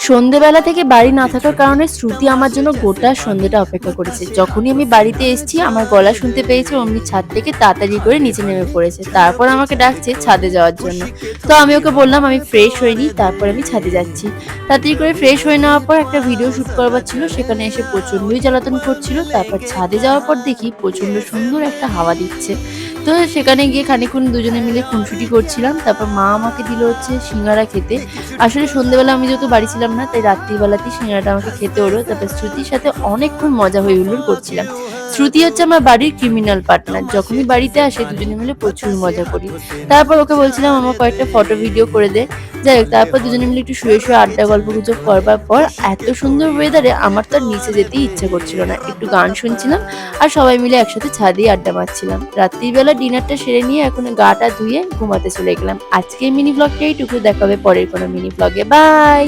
সন্ধেবেলা থেকে বাড়ি না থাকার কারণে শ্রুতি আমার জন্য গোটা সন্ধেটা অপেক্ষা করেছে। যখনই আমি বাড়িতে এসেছি আমার গলা শুনতে পেয়েছে, অমনি ছাদ থেকে তাড়াতাড়ি করে নিচে নেমে পড়েছে। তারপর আমাকে ডাকছে ছাদে যাওয়ার জন্য। তো আমি ওকে বললাম আমি ফ্রেশ হয়ে নিই, তারপর আমি ছাদে যাচ্ছি। তাড়াতাড়ি করে ফ্রেশ হয়ে নেওয়ার পর একটা ভিডিও শুট করবার ছিল, সেখানে এসে প্রচণ্ডই জ্বালাতন করছিল। তারপর ছাদে যাওয়ার পর দেখি প্রচণ্ড সুন্দর একটা হাওয়া দিচ্ছে। তো সেখানে গিয়ে খানিকক্ষণ দুজনে মিলে খুনসুটি করছিলাম। তারপর মা আমাকে দিল হচ্ছে সিঙ্গারা খেতে। আসলে সন্ধ্যেবেলা আমি যেহেতু বাড়ি ছিলাম না, তাই রাত্রিবেলাতেই সিঙ্গারাটা আমাকে খেতে হলো। তারপর শ্রুতির সাথে অনেকক্ষণ মজা হই হুল্লোড় করছিলাম। শ্রুতি হচ্ছে আমার বাড়ির ক্রিমিনাল পার্টনার। যখনই বাড়িতে আসে দুজনে মিলে প্রচুর মজা করি। তারপর ওকে বলছিলাম আমার কয়েকটা ফটো ভিডিও করে দে। যাই হোক, তারপর দুজনে মিলে একটু শুয়ে শুয়ে আড্ডা গল্পগুজব করবার পর এত সুন্দর ওয়েদারে আমার তো আর নিচে যেতেই ইচ্ছে করছিল না। একটু গান শুনছিলাম আর সবাই মিলে একসাথে ছাদেই আড্ডা মারছিলাম। রাত্রিবেলা ডিনারটা সেরে নিয়ে এখন গাটা ধুয়ে ঘুমাতে চলে গেলাম। আজকের মিনি ব্লগটা এইটুকু, দেখা হবে পরের কোনো মিনি ব্লগে। বাই।